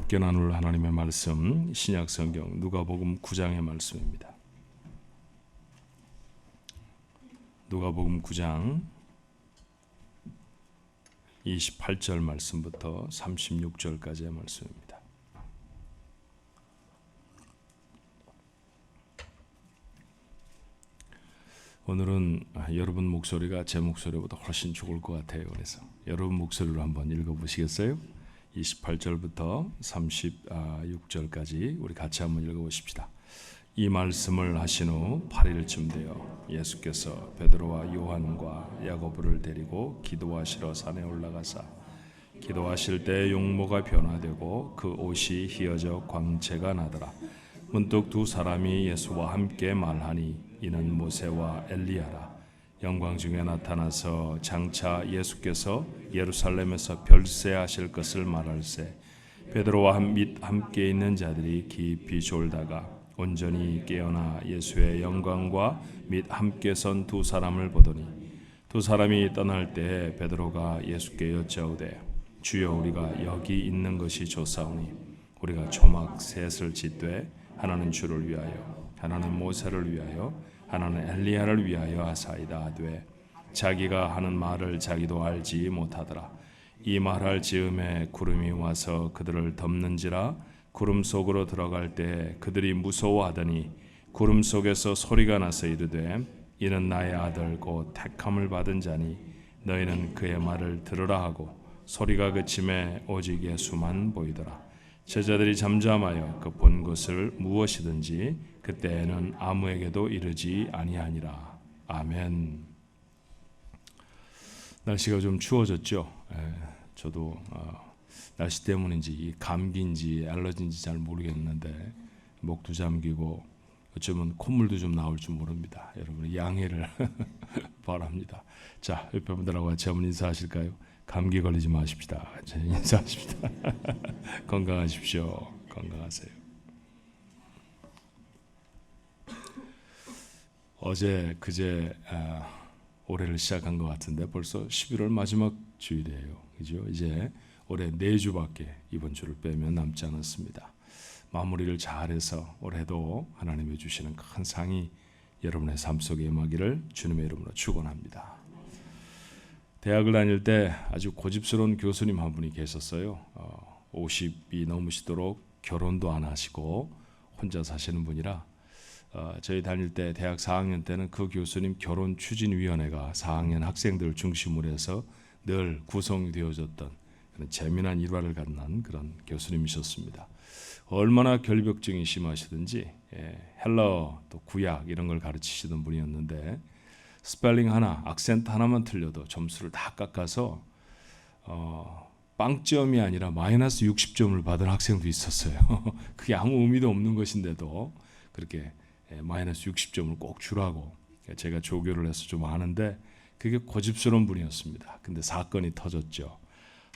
함께 나눌 하나님의 말씀, 신약성경 누가복음 9장의 말씀입니다. 누가복음 9장 28절 말씀부터 36절까지의 말씀입니다. 오늘은 여러분 목소리가 제 목소리보다 훨씬 좋을 것 같아요. 그래서 여러분 목소리로 한번 읽어보시겠어요? 28절부터 36절까지 우리 같이 한번 읽어보십시다. 이 말씀을 하신 후 8일쯤 되어 예수께서 베드로와 요한과 야고보를 데리고 기도하시러 산에 올라가사 기도하실 때 용모가 변화되고 그 옷이 휘어져 광채가 나더라. 문득 두 사람이 예수와 함께 말하니 이는 모세와 엘리야라. 영광 중에 나타나서 장차 예수께서 예루살렘에서 별세하실 것을 말할세 베드로와 및 함께 있는 자들이 깊이 졸다가 온전히 깨어나 예수의 영광과 및 함께 선 두 사람을 보더니 두 사람이 떠날 때 베드로가 예수께 여짜오되 주여 우리가 여기 있는 것이 좋사오니 우리가 초막 셋을 짓되 하나는 주를 위하여 하나는 모세를 위하여 하나는 엘리야를 위하여 하사이다 하되 자기가 하는 말을 자기도 알지 못하더라. 이 말할 즈음에 구름이 와서 그들을 덮는지라. 구름 속으로 들어갈 때 그들이 무서워하더니 구름 속에서 소리가 나서 이르되 이는 나의 아들 곧 택함을 받은 자니 너희는 그의 말을 들으라 하고 소리가 그침에 오직 예수만 보이더라. 제자들이 잠잠하여 그 본 것을 무엇이든지 그때에는 아무에게도 이르지 아니하니라. 아멘. 날씨가 좀 추워졌죠. 저도 날씨 때문인지 감기인지 알러지인지 잘 모르겠는데 목도 잠기고 어쩌면 콧물도 좀 나올 줄 모릅니다. 여러분 양해를 바랍니다. 자, 옆에 분들하고 같이 한번 인사하실까요? 감기 걸리지 마십시다. 인사하십시다. 건강하십시오. 건강하세요. 어제 그제 올해를 시작한 것 같은데 벌써 11월 마지막 주일이에요. 그죠? 이제 올해 4주밖에 이번 주를 빼면 남지 않았습니다. 마무리를 잘해서 올해도 하나님이 주시는 큰 상이 여러분의 삶 속에 임하기를 주님의 이름으로 축원합니다. 대학을 다닐 때 아주 고집스러운 교수님 한 분이 계셨어요. 50이 넘으시도록 결혼도 안 하시고 혼자 사시는 분이라 저희 다닐 때 대학 4학년 때는 그 교수님 결혼 추진위원회가 4학년 학생들을 중심으로 해서 늘 구성이 되어졌던 그런 재미난 일화를 갖는 그런 교수님이셨습니다. 얼마나 결벽증이 심하시든지 헬러 또 구약 이런 걸 가르치시던 분이었는데 스펠링 하나, 악센트 하나만 틀려도 점수를 다 깎아서 빵점이 아니라 마이너스 60점을 받은 학생도 있었어요. 그게 아무 의미도 없는 것인데도 그렇게 마이너스 60점을 꼭 주라고 제가 조교를 해서 좀 아는데 그게 고집스러운 분이었습니다. 근데 사건이 터졌죠.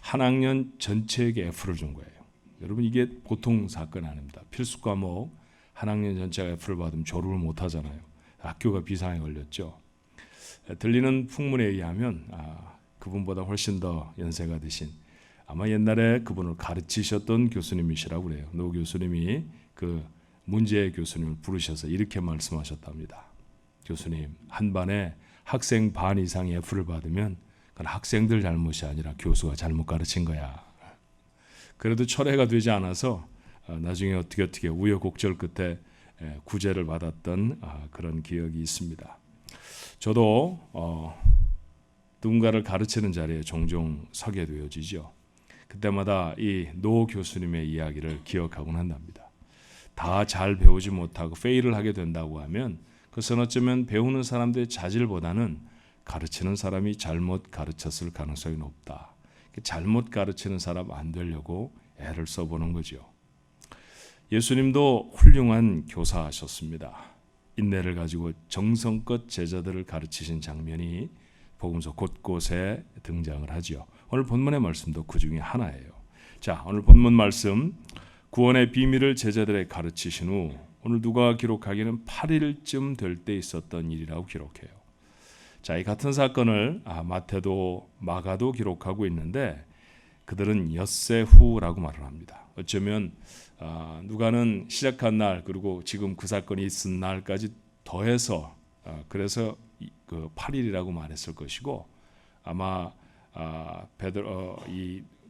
한 학년 전체에게 F를 준 거예요. 여러분 이게 보통 사건이 아닙니다. 필수 과목 한 학년 전체가 F를 받으면 졸업을 못 하잖아요. 학교가 비상에 걸렸죠. 들리는 풍문에 의하면 그분보다 훨씬 더 연세가 드신 아마 옛날에 그분을 가르치셨던 교수님이시라고 그래요. 노 교수님이 그 문제 교수님을 부르셔서 이렇게 말씀하셨답니다. 교수님, 한 반에 학생 반 이상이 F를 받으면 그건 학생들 잘못이 아니라 교수가 잘못 가르친 거야. 그래도 철회가 되지 않아서 나중에 어떻게 우여곡절 끝에 구제를 받았던 그런 기억이 있습니다. 저도 누군가를 가르치는 자리에 종종 서게 되어지죠. 그때마다 이 노 교수님의 이야기를 기억하곤 한답니다. 다 잘 배우지 못하고 페일을 하게 된다고 하면 그것은 어쩌면 배우는 사람들의 자질보다는 가르치는 사람이 잘못 가르쳤을 가능성이 높다. 잘못 가르치는 사람 안 되려고 애를 써보는 거죠. 예수님도 훌륭한 교사하셨습니다. 인내를 가지고 정성껏 제자들을 가르치신 장면이 복음서 곳곳에 등장을 하죠. 오늘 본문의 말씀도 그 중에 하나예요. 자, 오늘 본문 말씀 구원의 비밀을 제자들에게 가르치신 후 오늘 누가 기록하기는 8일쯤 될 때 있었던 일이라고 기록해요. 자, 이 같은 사건을 마태도 마가도 기록하고 있는데 그들은 엿새 후라고 말을 합니다. 어쩌면 누가는 시작한 날 그리고 지금 그 사건이 있은 날까지 더해서 그래서 그 8일이라고 말했을 것이고, 아마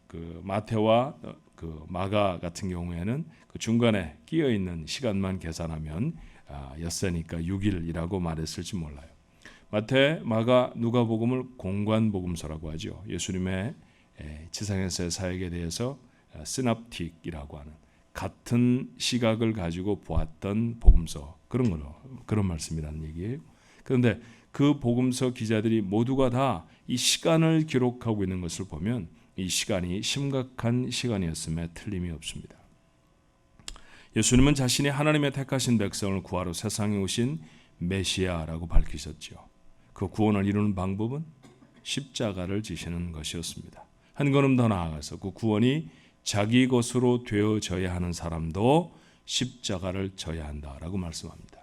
그 마태와 그 마가 같은 경우에는 그 중간에 끼어 있는 시간만 계산하면 엿새니까 6일이라고 말했을지 몰라요. 마태, 마가, 누가복음을 공관복음서라고 하죠. 예수님의 지상에서의 사역에 대해서 시납틱이라고 하는 같은 시각을 가지고 보았던 복음서, 그런 말씀이라는 얘기예요. 그런데 그 복음서 기자들이 모두가 다 이 시간을 기록하고 있는 것을 보면 이 시간이 심각한 시간이었음에 틀림이 없습니다. 예수님은 자신이 하나님의 택하신 백성을 구하러 세상에 오신 메시아라고 밝히셨죠. 그 구원을 이루는 방법은 십자가를 지시는 것이었습니다. 한 걸음 더 나아가서 그 구원이 자기 것으로 되어져야 하는 사람도 십자가를 져야 한다라고 말씀합니다.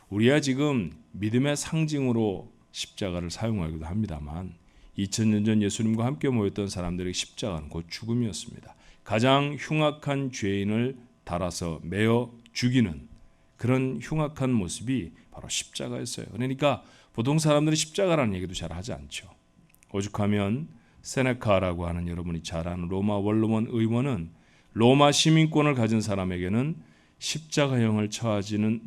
우리야 지금 믿음의 상징으로 십자가를 사용하기도 합니다만 2000년 전 예수님과 함께 모였던 사람들의 십자가는 곧 죽음이었습니다. 가장 흉악한 죄인을 달아서 매어 죽이는 그런 흉악한 모습이 바로 십자가였어요. 그러니까 보통 사람들이 십자가라는 얘기도 잘 하지 않죠. 오죽하면 세네카라고 하는 여러분이 잘 아는 로마 원로원 의원은 로마 시민권을 가진 사람에게는 십자가형을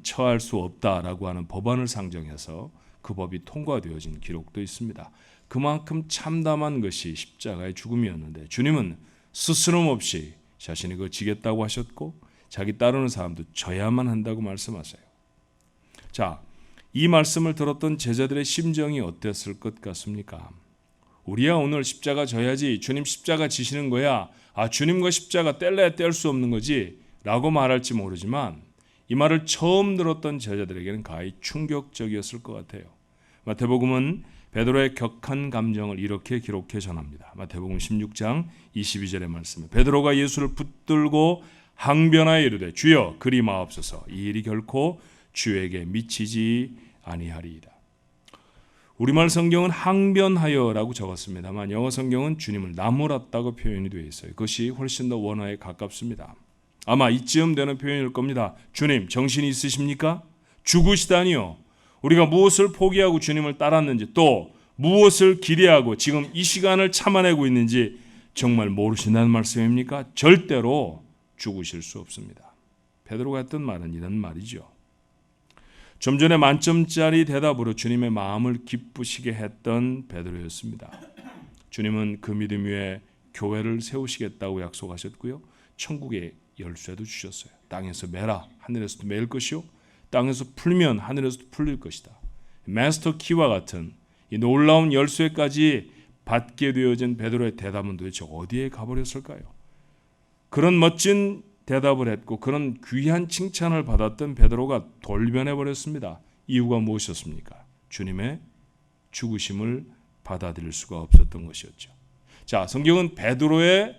처할 수 없다라고 하는 법안을 상정해서 그 법이 통과되어진 기록도 있습니다. 그만큼 참담한 것이 십자가의 죽음이었는데 주님은 스스럼 없이 자신이 그거 지겠다고 하셨고 자기 따르는 사람도 져야만 한다고 말씀하세요. 자, 이 말씀을 들었던 제자들의 심정이 어땠을 것 같습니까? 우리야 오늘 십자가 져야지, 주님 십자가 지시는 거야, 주님과 십자가 뗄래야 뗄 수 없는 거지 라고 말할지 모르지만 이 말을 처음 들었던 제자들에게는 가히 충격적이었을 것 같아요. 마태복음은 베드로의 격한 감정을 이렇게 기록해 전합니다. 마태복음 16장 22절의 말씀에 베드로가 예수를 붙들고 항변하여 이르되 주여 그리 마옵소서, 이 일이 결코 주에게 미치지 아니하리이다. 우리말 성경은 항변하여라고 적었습니다만 영어 성경은 주님을 나무랐다고 표현이 되어 있어요. 그것이 훨씬 더 원어에 가깝습니다. 아마 이쯤 되는 표현일 겁니다. 주님 정신이 있으십니까? 죽으시다니요. 우리가 무엇을 포기하고 주님을 따랐는지 또 무엇을 기대하고 지금 이 시간을 참아내고 있는지 정말 모르신다는 말씀입니까? 절대로 죽으실 수 없습니다. 베드로가 했던 말은 이런 말이죠. 좀 전에 만점짜리 대답으로 주님의 마음을 기쁘시게 했던 베드로였습니다. 주님은 그 믿음 위에 교회를 세우시겠다고 약속하셨고요. 천국의 열쇠도 주셨어요. 땅에서 매라 하늘에서도 매일 것이요 땅에서 풀면 하늘에서도 풀릴 것이다. 마스터 키와 같은 이 놀라운 열쇠까지 받게 되어진 베드로의 대답은 도대체 어디에 가버렸을까요? 그런 멋진 대답을 했고 그런 귀한 칭찬을 받았던 베드로가 돌변해 버렸습니다. 이유가 무엇이었습니까? 주님의 죽으심을 받아들일 수가 없었던 것이었죠. 자, 성경은 베드로의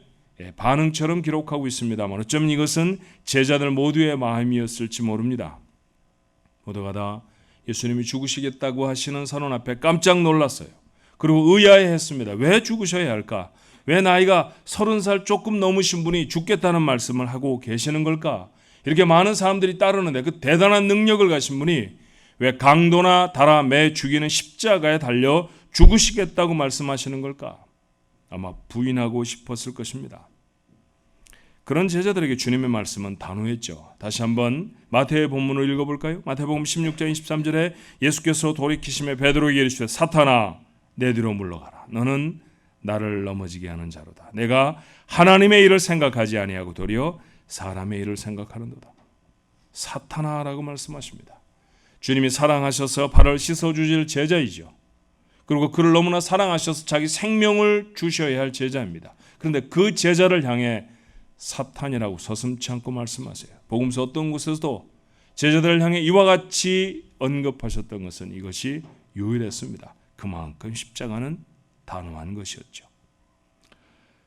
반응처럼 기록하고 있습니다만 어쩌면 이것은 제자들 모두의 마음이었을지 모릅니다. 모두가 다 예수님이 죽으시겠다고 하시는 선언 앞에 깜짝 놀랐어요. 그리고 의아해했습니다. 왜 죽으셔야 할까? 왜 나이가 30살 조금 넘으신 분이 죽겠다는 말씀을 하고 계시는 걸까? 이렇게 많은 사람들이 따르는데 그 대단한 능력을 가진 분이 왜 강도나 달아 매 죽이는 십자가에 달려 죽으시겠다고 말씀하시는 걸까? 아마 부인하고 싶었을 것입니다. 그런 제자들에게 주님의 말씀은 단호했죠. 다시 한번 마태의 본문을 읽어볼까요? 마태복음 16장 23절에 예수께서 돌이키심에 베드로에게 이르시되 사탄아 내 뒤로 물러가라. 너는 나를 넘어지게 하는 자로다. 내가 하나님의 일을 생각하지 아니하고 도리어 사람의 일을 생각하는도다. 사탄아라고 말씀하십니다. 주님이 사랑하셔서 발을 씻어주실 제자이죠. 그리고 그를 너무나 사랑하셔서 자기 생명을 주셔야 할 제자입니다. 그런데 그 제자를 향해 사탄이라고 서슴지 않고 말씀하세요. 복음서 어떤 곳에서도 제자들을 향해 이와 같이 언급하셨던 것은 이것이 유일했습니다. 그만큼 십자가는 단호한 것이었죠.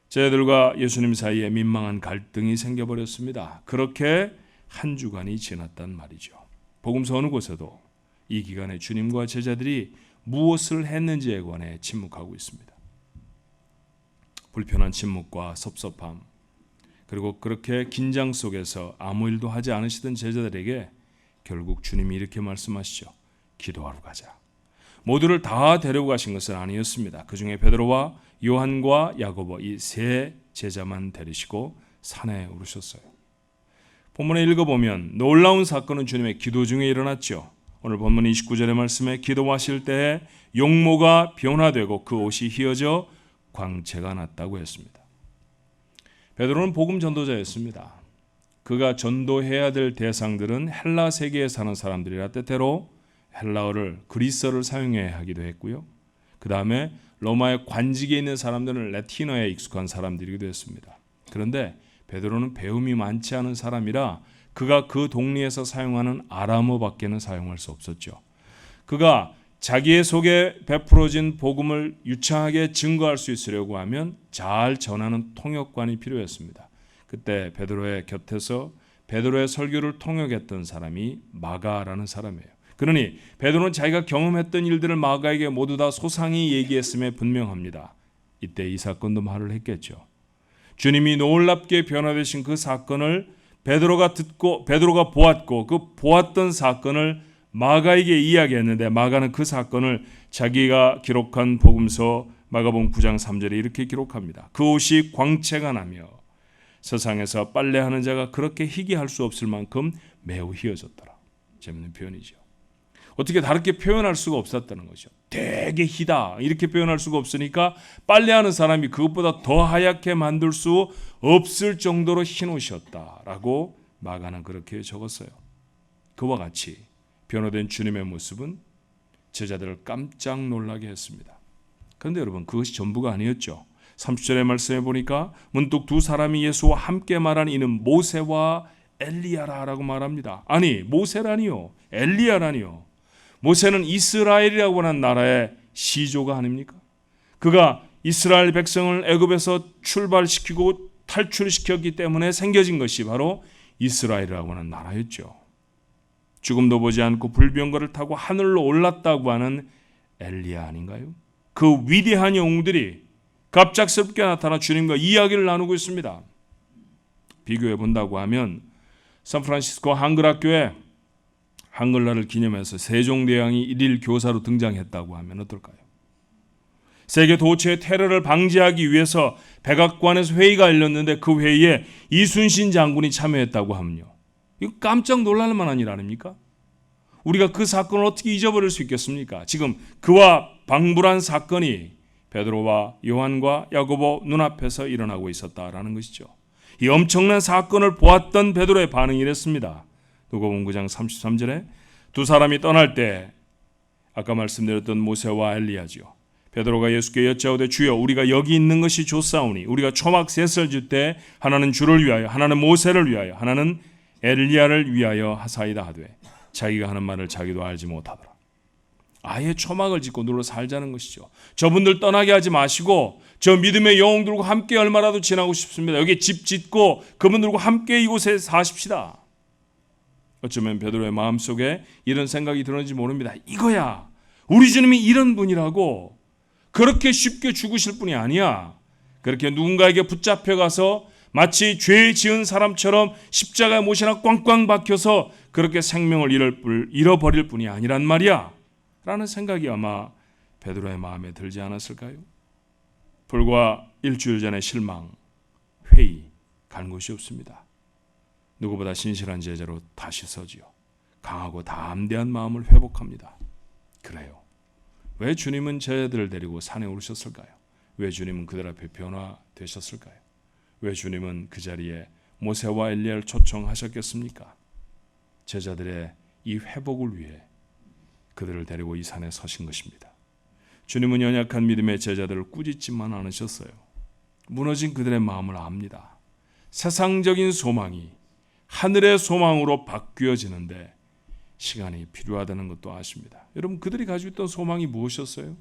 제자들과 예수님 사이에 민망한 갈등이 생겨버렸습니다. 그렇게 한 주간이 지났단 말이죠. 복음서 어느 곳에도 이 기간에 주님과 제자들이 무엇을 했는지에 관해 침묵하고 있습니다. 불편한 침묵과 섭섭함, 그리고 그렇게 긴장 속에서 아무 일도 하지 않으시던 제자들에게 결국 주님이 이렇게 말씀하시죠. 기도하러 가자. 모두를 다 데리고 가신 것은 아니었습니다. 그 중에 베드로와 요한과 야고보 이 세 제자만 데리시고 산에 오르셨어요. 본문에 읽어보면 놀라운 사건은 주님의 기도 중에 일어났죠. 오늘 본문 29절의 말씀에 기도하실 때에 용모가 변화되고 그 옷이 휘어져 광채가 났다고 했습니다. 베드로는 복음 전도자였습니다. 그가 전도해야 될 대상들은 헬라 세계에 사는 사람들이라 때때로 헬라어를 그리스어를 사용해야 하기도 했고요. 그 다음에 로마의 관직에 있는 사람들은 라틴어에 익숙한 사람들이기도 했습니다. 그런데 베드로는 배움이 많지 않은 사람이라 그가 그 동리에서 사용하는 아람어밖에는 사용할 수 없었죠. 그가 자기의 속에 베풀어진 복음을 유창하게 증거할 수 있으려고 하면 잘 전하는 통역관이 필요했습니다. 그때 베드로의 곁에서 베드로의 설교를 통역했던 사람이 마가라는 사람이에요. 그러니 베드로는 자기가 경험했던 일들을 마가에게 모두 다 소상히 얘기했음에 분명합니다. 이때 이 사건도 말을 했겠죠. 주님이 놀랍게 변화되신 그 사건을 베드로가 보았고 그 보았던 사건을 마가에게 이야기했는데 마가는 그 사건을 자기가 기록한 복음서 마가복음 9장 3절에 이렇게 기록합니다. 그 옷이 광채가 나며 세상에서 빨래하는 자가 그렇게 희귀할 수 없을 만큼 매우 희어졌더라. 재밌는 표현이죠. 어떻게 다르게 표현할 수가 없었다는 거죠. 되게 희다 이렇게 표현할 수가 없으니까 빨래하는 사람이 그것보다 더 하얗게 만들 수 없을 정도로 흰 옷이었다라고 마가는 그렇게 적었어요. 그와 같이 변화된 주님의 모습은 제자들을 깜짝 놀라게 했습니다. 그런데 여러분 그것이 전부가 아니었죠. 30절의 말씀에 보니까 문득 두 사람이 예수와 함께 말한 이는 모세와 엘리야라고 말합니다. 아니 모세라니요 엘리야라니요. 모세는 이스라엘이라고 하는 나라의 시조가 아닙니까? 그가 이스라엘 백성을 애굽에서 출발시키고 탈출시켰기 때문에 생겨진 것이 바로 이스라엘이라고 하는 나라였죠. 죽음도 보지 않고 불병거를 타고 하늘로 올랐다고 하는 엘리야 아닌가요? 그 위대한 영웅들이 갑작스럽게 나타나 주님과 이야기를 나누고 있습니다. 비교해 본다고 하면 샌프란시스코 한글학교에 한글날을 기념해서 세종대왕이 일일 교사로 등장했다고 하면 어떨까요? 세계 도처의 테러를 방지하기 위해서 백악관에서 회의가 열렸는데 그 회의에 이순신 장군이 참여했다고 하면요. 이거 깜짝 놀랄 만한 일 아닙니까? 우리가 그 사건을 어떻게 잊어버릴 수 있겠습니까? 지금 그와 방불한 사건이 베드로와 요한과 야고보 눈앞에서 일어나고 있었다라는 것이죠. 이 엄청난 사건을 보았던 베드로의 반응이 이랬습니다. 누가복음 9장 33절에 두 사람이 떠날 때 아까 말씀드렸던 모세와 엘리야지요. 베드로가 예수께 여짜오되 주여 우리가 여기 있는 것이 좋사오니 우리가 초막 셋을 질 때 하나는 주를 위하여 하나는 모세를 위하여 하나는 엘리야를 위하여 하사이다 하되 자기가 하는 말을 자기도 알지 못하더라. 아예 초막을 짓고 눌러 살자는 것이죠. 저분들 떠나게 하지 마시고 저 믿음의 영웅들과 함께 얼마라도 지나고 싶습니다. 여기 집 짓고 그분들과 함께 이곳에 사십시다. 어쩌면 베드로의 마음속에 이런 생각이 들었는지 모릅니다. 이거야 우리 주님이 이런 분이라고 그렇게 쉽게 죽으실 분이 아니야. 그렇게 누군가에게 붙잡혀가서 마치 죄 지은 사람처럼 십자가에 못이나 꽝꽝 박혀서 그렇게 생명을 잃어버릴 분이 아니란 말이야 라는 생각이 아마 베드로의 마음에 들지 않았을까요? 불과 일주일 전에 실망, 회의, 간 곳이 없습니다. 누구보다 신실한 제자로 다시 서지요. 강하고 담대한 마음을 회복합니다. 그래요. 왜 주님은 제자들을 데리고 산에 오르셨을까요? 왜 주님은 그들 앞에 변화되셨을까요? 왜 주님은 그 자리에 모세와 엘리야를 초청하셨겠습니까? 제자들의 이 회복을 위해 그들을 데리고 이 산에 서신 것입니다. 주님은 연약한 믿음의 제자들을 꾸짖지만 않으셨어요. 무너진 그들의 마음을 압니다. 세상적인 소망이 하늘의 소망으로 바뀌어지는데 시간이 필요하다는 것도 아십니다. 여러분 그들이 가지고 있던 소망이 무엇이었어요?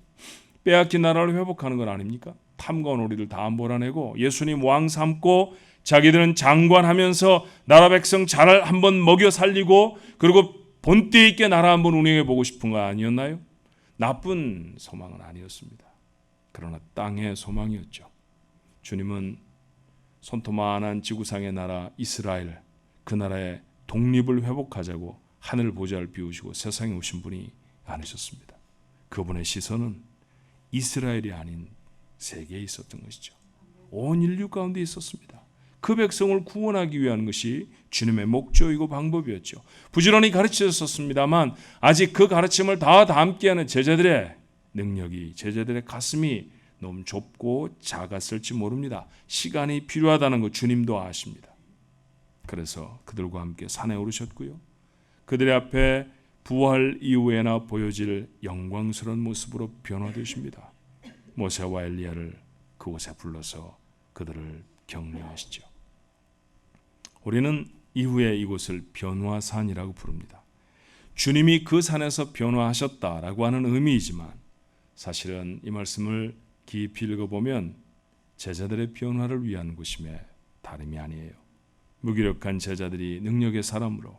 빼앗긴 나라를 회복하는 건 아닙니까? 탐과 놀이를 다 몰아내고 예수님 왕 삼고 자기들은 장관하면서 나라 백성 잘 한번 먹여 살리고 그리고 본때 있게 나라 한번 운영해 보고 싶은 거 아니었나요? 나쁜 소망은 아니었습니다. 그러나 땅의 소망이었죠. 주님은 손토만한 지구상의 나라 이스라엘, 그 나라의 독립을 회복하자고 하늘 보좌를 비우시고 세상에 오신 분이 아니셨습니다. 그분의 시선은 이스라엘이 아닌 세계에 있었던 것이죠. 온 인류 가운데 있었습니다. 그 백성을 구원하기 위한 것이 주님의 목적이고 방법이었죠. 부지런히 가르치셨습니다만 아직 그 가르침을 다 담게하는 제자들의 능력이, 제자들의 가슴이 너무 좁고 작았을지 모릅니다. 시간이 필요하다는 것 주님도 아십니다. 그래서 그들과 함께 산에 오르셨고요. 그들의 앞에 부활 이후에나 보여질 영광스러운 모습으로 변화되십니다. 모세와 엘리야를 그곳에 불러서 그들을 격려하시죠. 우리는 이후에 이곳을 변화산이라고 부릅니다. 주님이 그 산에서 변화하셨다라고 하는 의미이지만 사실은 이 말씀을 깊이 읽어보면 제자들의 변화를 위한 곳임에 다름이 아니에요. 무기력한 제자들이 능력의 사람으로,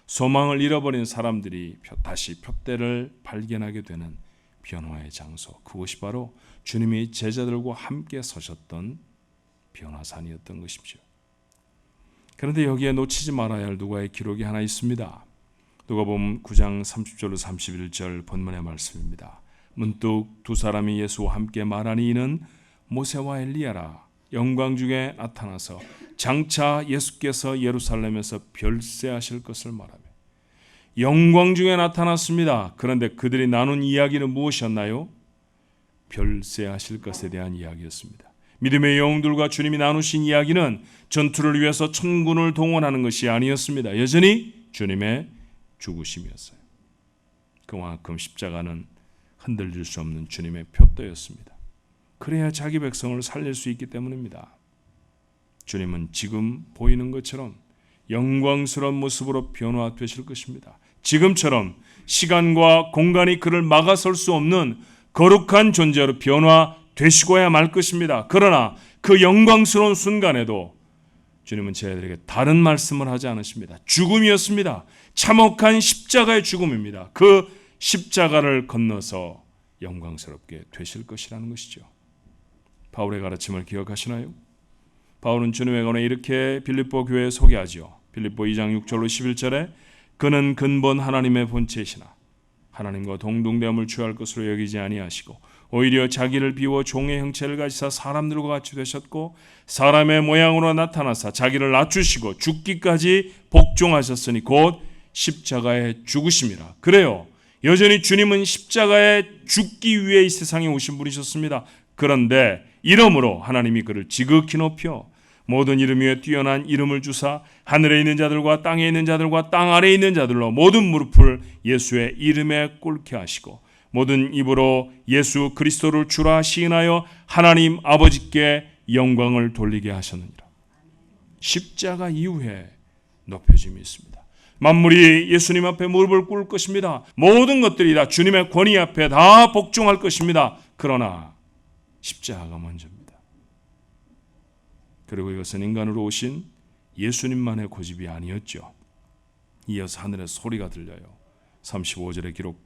소망을 잃어버린 사람들이 다시 표대를 발견하게 되는 변화의 장소, 그곳이 바로 주님이 제자들과 함께 서셨던 변화산이었던 것이죠. 그런데 여기에 놓치지 말아야 할 누가의 기록이 하나 있습니다. 누가복음 9장 30절로 31절 본문의 말씀입니다. 문득 두 사람이 예수와 함께 말하니 이는 모세와 엘리야라. 영광 중에 나타나서 장차 예수께서 예루살렘에서 별세하실 것을 말하며, 영광 중에 나타났습니다. 그런데 그들이 나눈 이야기는 무엇이었나요? 별세하실 것에 대한 이야기였습니다. 믿음의 영웅들과 주님이 나누신 이야기는 전투를 위해서 천군을 동원하는 것이 아니었습니다. 여전히 주님의 죽으심이었어요. 그만큼 십자가는 흔들릴 수 없는 주님의 표대였습니다. 그래야 자기 백성을 살릴 수 있기 때문입니다. 주님은 지금 보이는 것처럼 영광스러운 모습으로 변화되실 것입니다. 지금처럼 시간과 공간이 그를 막아설 수 없는 거룩한 존재로 변화되시고야 말 것입니다. 그러나 그 영광스러운 순간에도 주님은 제자들에게 다른 말씀을 하지 않으십니다. 죽음이었습니다. 참혹한 십자가의 죽음입니다. 그 십자가를 건너서 영광스럽게 되실 것이라는 것이죠. 바울의 가르침을 기억하시나요? 바울은 주님에 관해 이렇게 빌립보 교회에 소개하죠. 빌립보 2장 6절로 11절에 그는 근본 하나님의 본체시나 하나님과 동등됨을 취할 것으로 여기지 아니하시고 오히려 자기를 비워 종의 형체를 가지사 사람들과 같이 되셨고 사람의 모양으로 나타나사 자기를 낮추시고 죽기까지 복종하셨으니 곧 십자가에 죽으심이라. 그래요. 여전히 주님은 십자가에 죽기 위해 이 세상에 오신 분이셨습니다. 그런데 이름으로 하나님이 그를 지극히 높여 모든 이름 위에 뛰어난 이름을 주사 하늘에 있는 자들과 땅에 있는 자들과 땅 아래에 있는 자들로 모든 무릎을 예수의 이름에 꿇게 하시고 모든 입으로 예수 그리스도를 주라 시인하여 하나님 아버지께 영광을 돌리게 하셨느니라. 십자가 이후에 높여짐이 있습니다. 만물이 예수님 앞에 무릎을 꿇을 것입니다. 모든 것들이 다 주님의 권위 앞에 다 복종할 것입니다. 그러나 십자가가 먼저입니다. 그리고 이것은 인간으로 오신 예수님만의 고집이 아니었죠. 이어서 하늘에 소리가 들려요. 35절의 기록.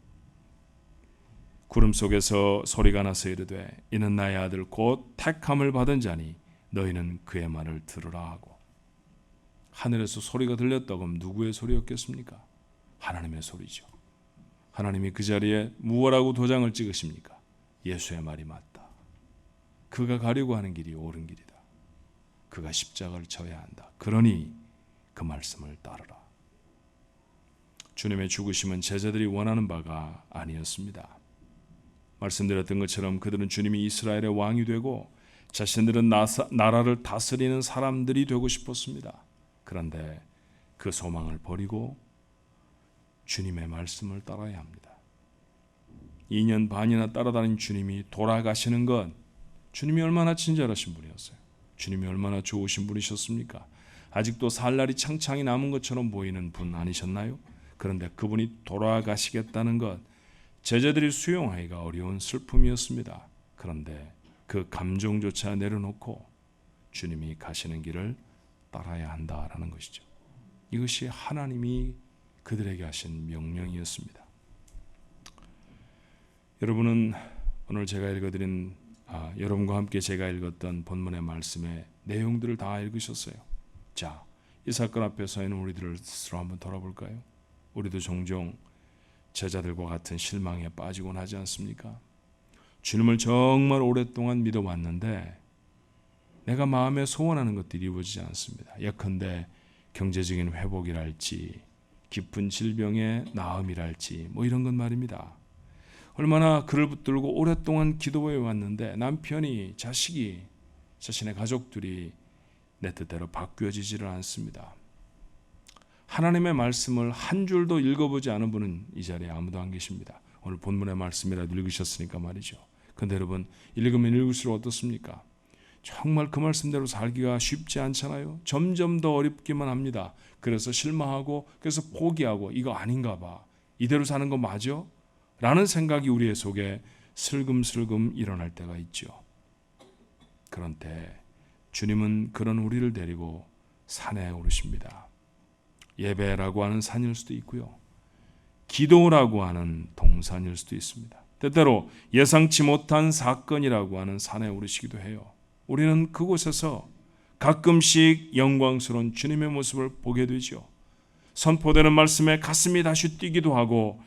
구름 속에서 소리가 나서 이르되 이는 나의 아들 곧 택함을 받은 자니 너희는 그의 말을 들으라 하고. 하늘에서 소리가 들렸다고 하면 누구의 소리였겠습니까? 하나님의 소리죠. 하나님이 그 자리에 무엇라고 도장을 찍으십니까? 예수의 말이 맞다. 그가 가려고 하는 길이 옳은 길이다. 그가 십자가를 져야 한다. 그러니 그 말씀을 따르라. 주님의 죽으심은 제자들이 원하는 바가 아니었습니다. 말씀드렸던 것처럼 그들은 주님이 이스라엘의 왕이 되고 자신들은 나라를 다스리는 사람들이 되고 싶었습니다. 그런데 그 소망을 버리고 주님의 말씀을 따라야 합니다. 2년 반이나 따라다닌 주님이 돌아가시는 건 주님이 얼마나 친절하신 분이었어요. 주님이 얼마나 좋으신 분이셨습니까? 아직도 살 날이 창창이 남은 것처럼 보이는 분 아니셨나요? 그런데 그분이 돌아가시겠다는 것, 제자들이 수용하기가 어려운 슬픔이었습니다. 그런데 그 감정조차 내려놓고 주님이 가시는 길을 따라야 한다라는 것이죠. 이것이 하나님이 그들에게 하신 명령이었습니다. 여러분은 오늘 제가 읽어드린 여러분과 함께 제가 읽었던 본문의 말씀의 내용들을 다 읽으셨어요. 자, 이 사건 앞에 서 있는 우리들을 스스로 한번 돌아볼까요? 우리도 종종 제자들과 같은 실망에 빠지곤 하지 않습니까? 주님을 정말 오랫동안 믿어왔는데 내가 마음에 소원하는 것들이 이루어지지 않습니다. 예컨대 경제적인 회복이랄지 깊은 질병의 나음이랄지 이런 것 말입니다. 얼마나 그를 붙들고 오랫동안 기도해 왔는데 남편이, 자식이, 자신의 가족들이 내 뜻대로 바뀌어지지를 않습니다. 하나님의 말씀을 한 줄도 읽어보지 않은 분은 이 자리에 아무도 안 계십니다. 오늘 본문의 말씀이라도 읽으셨으니까 말이죠. 그런데 여러분, 읽으면 읽을수록 어떻습니까? 정말 그 말씀대로 살기가 쉽지 않잖아요. 점점 더 어렵기만 합니다. 그래서 실망하고, 그래서 포기하고, 이거 아닌가 봐, 이대로 사는 거 맞아? 라는 생각이 우리의 속에 슬금슬금 일어날 때가 있죠. 그런 때 주님은 그런 우리를 데리고 산에 오르십니다. 예배라고 하는 산일 수도 있고요, 기도라고 하는 동산일 수도 있습니다. 때때로 예상치 못한 사건이라고 하는 산에 오르시기도 해요. 우리는 그곳에서 가끔씩 영광스러운 주님의 모습을 보게 되죠. 선포되는 말씀에 가슴이 다시 뛰기도 하고,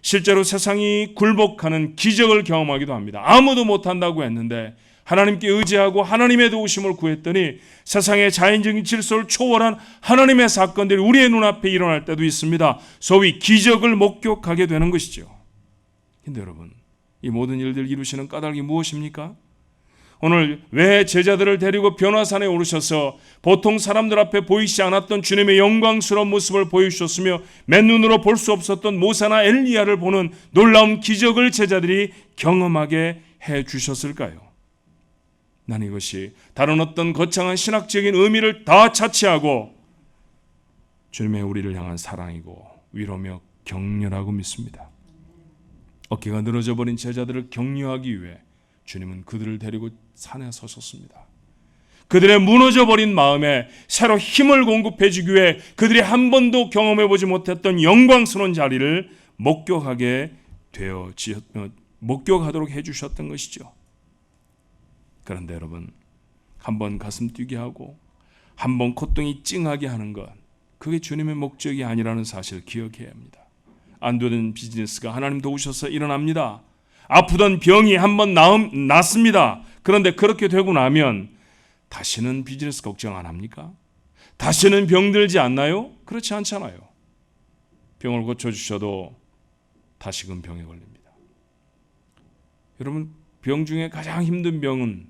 실제로 세상이 굴복하는 기적을 경험하기도 합니다. 아무도 못한다고 했는데 하나님께 의지하고 하나님의 도우심을 구했더니 세상의 자연적인 질서를 초월한 하나님의 사건들이 우리의 눈앞에 일어날 때도 있습니다. 소위 기적을 목격하게 되는 것이죠. 근데 여러분, 이 모든 일들 이루시는 까닭이 무엇입니까? 오늘 왜 제자들을 데리고 변화산에 오르셔서 보통 사람들 앞에 보이지 않았던 주님의 영광스러운 모습을 보여주셨으며 맨눈으로 볼 수 없었던 모세나 엘리야를 보는 놀라운 기적을 제자들이 경험하게 해주셨을까요? 난 이것이 다른 어떤 거창한 신학적인 의미를 다 차치하고 주님의 우리를 향한 사랑이고 위로며 격려라고 믿습니다. 어깨가 늘어져 버린 제자들을 격려하기 위해 주님은 그들을 데리고 산에 서셨습니다. 그들의 무너져버린 마음에 새로 힘을 공급해 주기 위해 그들이 한 번도 경험해보지 못했던 영광스러운 자리를 목격하도록 해주셨던 것이죠. 그런데 여러분, 한 번 가슴 뛰게 하고 한 번 콧등이 찡하게 하는 것, 그게 주님의 목적이 아니라는 사실을 기억해야 합니다. 안 되는 비즈니스가 하나님 도우셔서 일어납니다. 아프던 병이 한번 낫습니다. 그런데 그렇게 되고 나면 다시는 비즈니스 걱정 안 합니까? 다시는 병들지 않나요? 그렇지 않잖아요. 병을 고쳐주셔도 다시금 병에 걸립니다. 여러분, 병 중에 가장 힘든 병은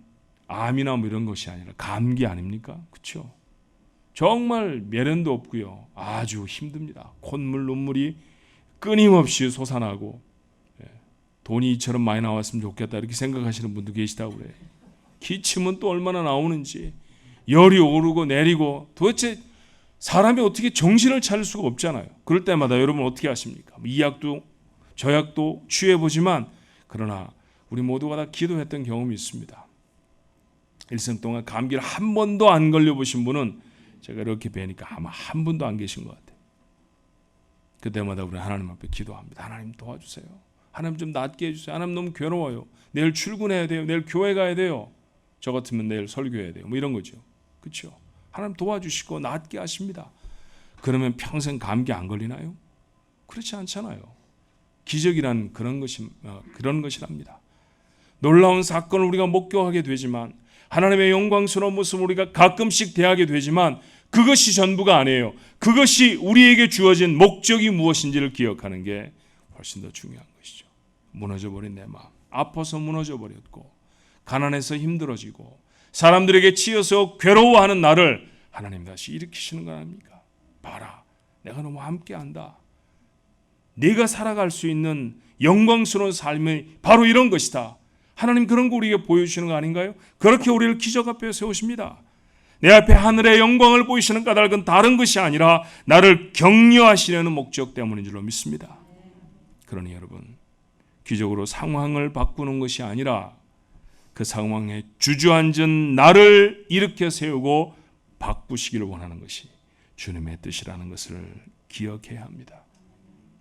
암이나 이런 것이 아니라 감기 아닙니까? 그렇죠? 정말 미련도 없고요, 아주 힘듭니다. 콧물, 눈물이 끊임없이 솟아나고, 돈이 이처럼 많이 나왔으면 좋겠다 이렇게 생각하시는 분도 계시다고 그래요. 기침은 또 얼마나 나오는지, 열이 오르고 내리고, 도대체 사람이 어떻게 정신을 차릴 수가 없잖아요. 그럴 때마다 여러분 어떻게 하십니까? 이 약도 저 약도 취해보지만, 그러나 우리 모두가 다 기도했던 경험이 있습니다. 일생 동안 감기를 한 번도 안 걸려보신 분은 제가 이렇게 뵈니까 아마 한 분도 안 계신 것 같아요. 그때마다 우리 하나님 앞에 기도합니다. 하나님 도와주세요. 하나님 좀 낫게 해주세요. 하나님 너무 괴로워요. 내일 출근해야 돼요. 내일 교회 가야 돼요. 저 같으면 내일 설교해야 돼요. 이런 거죠. 그렇죠? 하나님 도와주시고 낫게 하십니다. 그러면 평생 감기 안 걸리나요? 그렇지 않잖아요. 기적이란 그런 것이랍니다. 놀라운 사건을 우리가 목격하게 되지만, 하나님의 영광스러운 모습을 우리가 가끔씩 대하게 되지만, 그것이 전부가 아니에요. 그것이 우리에게 주어진 목적이 무엇인지를 기억하는 게 훨씬 더 중요한 것이죠. 무너져버린 내 마음, 아파서 무너져버렸고 가난해서 힘들어지고 사람들에게 치여서 괴로워하는 나를 하나님 다시 일으키시는 거 아닙니까? 봐라, 내가 너무 함께한다. 네가 살아갈 수 있는 영광스러운 삶이 바로 이런 것이다. 하나님 그런 거 우리에게 보여주시는 거 아닌가요? 그렇게 우리를 기적 앞에 세우십니다. 내 앞에 하늘의 영광을 보이시는 까닭은 다른 것이 아니라 나를 격려하시려는 목적 때문인 줄로 믿습니다. 그러니 여러분, 기적으로 상황을 바꾸는 것이 아니라 그 상황에 주저앉은 나를 일으켜 세우고 바꾸시기를 원하는 것이 주님의 뜻이라는 것을 기억해야 합니다.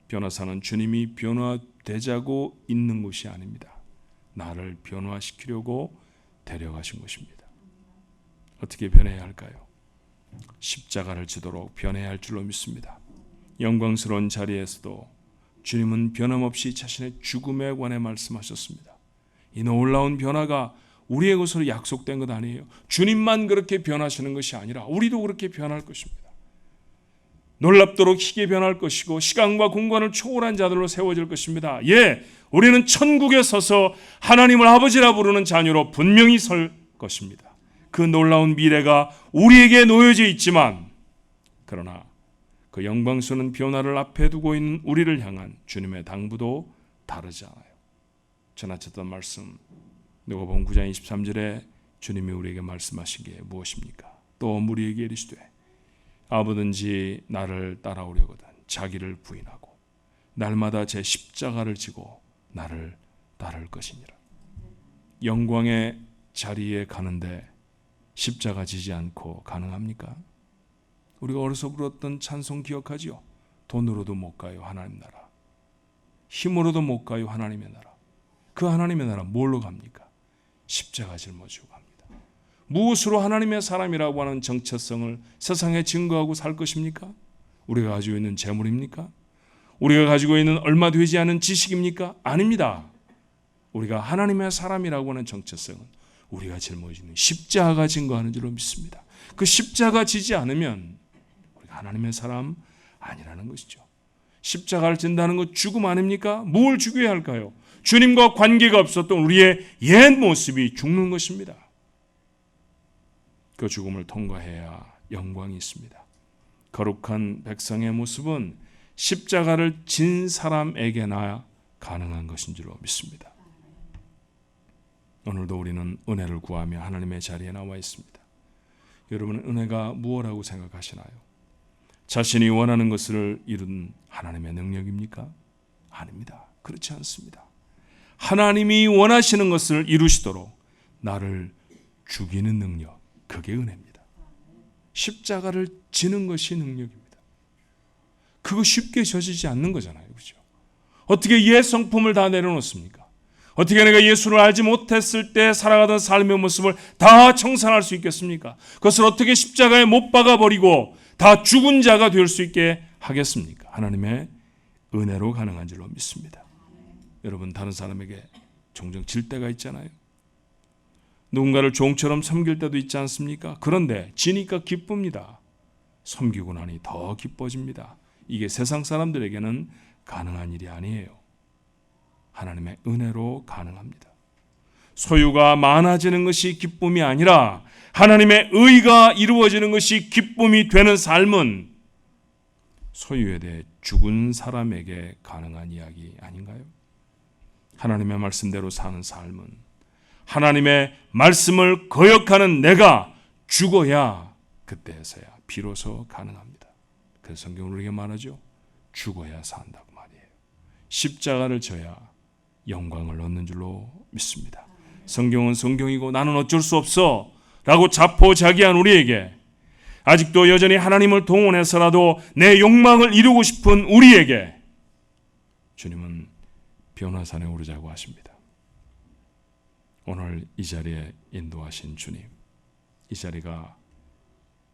변화사는 주님이 변화되자고 있는 것이 아닙니다. 나를 변화시키려고 데려가신 것입니다. 어떻게 변해야 할까요? 십자가를 지도록 변해야 할 줄로 믿습니다. 영광스러운 자리에서도 주님은 변함없이 자신의 죽음에 관해 말씀하셨습니다. 이 놀라운 변화가 우리의 것으로 약속된 것 아니에요. 주님만 그렇게 변하시는 것이 아니라 우리도 그렇게 변할 것입니다. 놀랍도록 희게 변할 것이고 시간과 공간을 초월한 자들로 세워질 것입니다. 예, 우리는 천국에 서서 하나님을 아버지라 부르는 자녀로 분명히 설 것입니다. 그 놀라운 미래가 우리에게 놓여져 있지만 그러나 그 영광스러운 변화를 앞에 두고 있는 우리를 향한 주님의 당부도 다르지 않아요. 지나쳤던 말씀 누가복음 9장 23절에 주님이 우리에게 말씀하신 게 무엇입니까? 또 우리에게 이르시되 아무든지 나를 따라오려거든 자기를 부인하고 날마다 제 십자가를 지고 나를 따를 것이니라. 영광의 자리에 가는데 십자가 지지 않고 가능합니까? 우리가 어려서 불렀던 찬송 기억하지요? 돈으로도 못 가요 하나님 나라, 힘으로도 못 가요 하나님의 나라. 그 하나님의 나라 뭘로 갑니까? 십자가 짊어지고 갑니다. 무엇으로 하나님의 사람이라고 하는 정체성을 세상에 증거하고 살 것입니까? 우리가 가지고 있는 재물입니까? 우리가 가지고 있는 얼마 되지 않은 지식입니까? 아닙니다. 우리가 하나님의 사람이라고 하는 정체성은 우리가 짊어지는 십자가가 증거하는 줄로 믿습니다. 그 십자가 지지 않으면 우리가 하나님의 사람 아니라는 것이죠. 십자가를 진다는 것 죽음 아닙니까? 뭘 죽여야 할까요? 주님과 관계가 없었던 우리의 옛 모습이 죽는 것입니다. 그 죽음을 통과해야 영광이 있습니다. 거룩한 백성의 모습은 십자가를 진 사람에게나 가능한 것인 줄로 믿습니다. 오늘도 우리는 은혜를 구하며 하나님의 자리에 나와 있습니다. 여러분은 은혜가 무엇이라고 생각하시나요? 자신이 원하는 것을 이룬 하나님의 능력입니까? 아닙니다. 그렇지 않습니다. 하나님이 원하시는 것을 이루시도록 나를 죽이는 능력, 그게 은혜입니다. 십자가를 지는 것이 능력입니다. 그거 쉽게 져지지 않는 거잖아요. 그렇죠? 어떻게 옛 성품을 다 내려놓습니까? 어떻게 내가 예수를 알지 못했을 때 살아가던 삶의 모습을 다 청산할 수 있겠습니까? 그것을 어떻게 십자가에 못 박아버리고 다 죽은 자가 될 수 있게 하겠습니까? 하나님의 은혜로 가능한 줄로 믿습니다. 여러분, 다른 사람에게 종종 질 때가 있잖아요. 누군가를 종처럼 섬길 때도 있지 않습니까? 그런데 지니까 기쁩니다. 섬기고 나니 더 기뻐집니다. 이게 세상 사람들에게는 가능한 일이 아니에요. 하나님의 은혜로 가능합니다. 소유가 많아지는 것이 기쁨이 아니라 하나님의 의가 이루어지는 것이 기쁨이 되는 삶은 소유에 대해 죽은 사람에게 가능한 이야기 아닌가요? 하나님의 말씀대로 사는 삶은 하나님의 말씀을 거역하는 내가 죽어야 그때에서야 비로소 가능합니다. 그래서 성경은 우리에게 말하죠. 죽어야 산다고 말이에요. 십자가를 져야 영광을 얻는 줄로 믿습니다. 성경은 성경이고 나는 어쩔 수 없어 라고 자포자기한 우리에게, 아직도 여전히 하나님을 동원해서라도 내 욕망을 이루고 싶은 우리에게 주님은 변화산에 오르자고 하십니다. 오늘 이 자리에 인도하신 주님, 이 자리가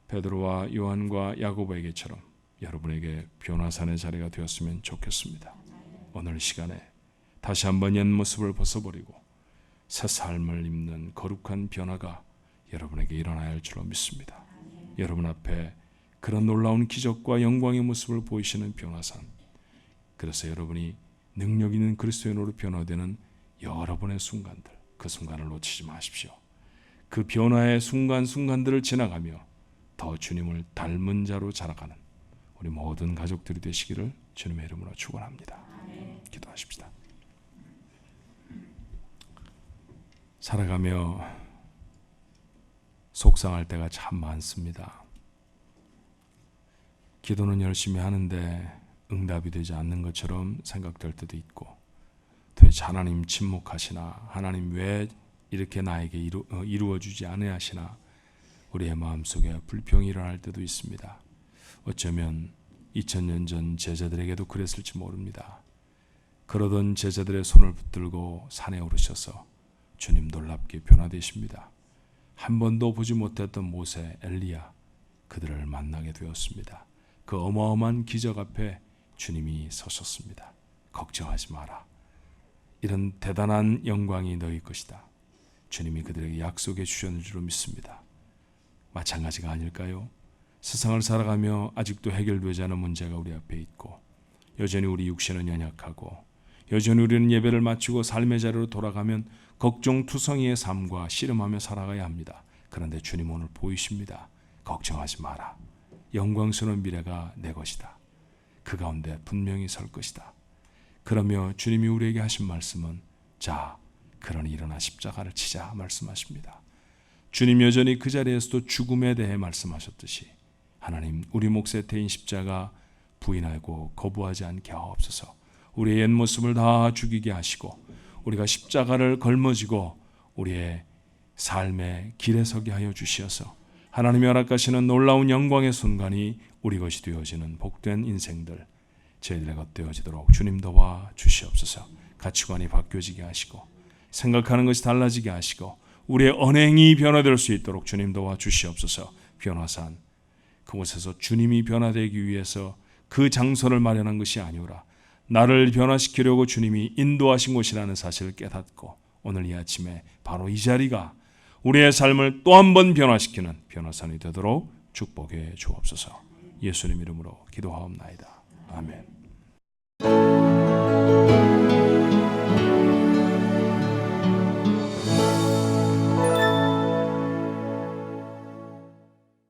베드로와 요한과 야고보에게처럼 여러분에게 변화산의 자리가 되었으면 좋겠습니다. 오늘 시간에 다시 한번 옛 모습을 벗어버리고 새 삶을 입는 거룩한 변화가 여러분에게 일어나야 할 줄로 믿습니다. 여러분 앞에 그런 놀라운 기적과 영광의 모습을 보이시는 변화산, 그래서 여러분이 능력 있는 그리스도인으로 변화되는 여러분의 순간들, 그 순간을 놓치지 마십시오. 그 변화의 순간순간들을 지나가며 더 주님을 닮은 자로 자라가는 우리 모든 가족들이 되시기를 주님의 이름으로 축원합니다. 기도하십시다. 살아가며 속상할 때가 참 많습니다. 기도는 열심히 하는데 응답이 되지 않는 것처럼 생각될 때도 있고, 도대체 하나님 침묵하시나, 하나님 왜 이렇게 나에게 이루어주지 않으시나 우리의 마음속에 불평이 일어날 때도 있습니다. 어쩌면 2000년 전 제자들에게도 그랬을지 모릅니다. 그러던 제자들의 손을 붙들고 산에 오르셔서 주님 놀랍게 변화되십니다. 한 번도 보지 못했던 모세, 엘리야 그들을 만나게 되었습니다. 그 어마어마한 기적 앞에 주님이 서셨습니다. 걱정하지 마라. 이런 대단한 영광이 너희 것이다. 주님이 그들에게 약속해 주셨는 줄로 믿습니다. 마찬가지가 아닐까요? 세상을 살아가며 아직도 해결되지 않은 문제가 우리 앞에 있고 여전히 우리 육신은 연약하고 여전히 우리는 예배를 마치고 삶의 자리로 돌아가면 걱정투성이의 삶과 씨름하며 살아가야 합니다. 그런데 주님 오늘 보이십니다. 걱정하지 마라. 영광스러운 미래가 내 것이다. 그 가운데 분명히 설 것이다. 그러며 주님이 우리에게 하신 말씀은 자, 그러니 일어나 십자가를 치자 말씀하십니다. 주님 여전히 그 자리에서도 죽음에 대해 말씀하셨듯이 하나님 우리 몫에 태인 십자가 부인하고 거부하지 않게 하옵소서. 우리의 옛 모습을 다 죽이게 하시고 우리가 십자가를 걸머지고 우리의 삶의 길에 서게 하여 주시어서 하나님이 허락하시는 놀라운 영광의 순간이 우리 것이 되어지는 복된 인생들 저희들의 것 되어지도록 주님 도와 주시옵소서. 가치관이 바뀌어지게 하시고 생각하는 것이 달라지게 하시고 우리의 언행이 변화될 수 있도록 주님 도와 주시옵소서. 변화산 그곳에서 주님이 변화되기 위해서 그 장소를 마련한 것이 아니오라. 나를 변화시키려고 주님이 인도하신 곳이라는 사실을 깨닫고 오늘 이 아침에 바로 이 자리가 우리의 삶을 또 한 번 변화시키는 변화산이 되도록 축복해 주옵소서. 예수님 이름으로 기도하옵나이다. 아멘.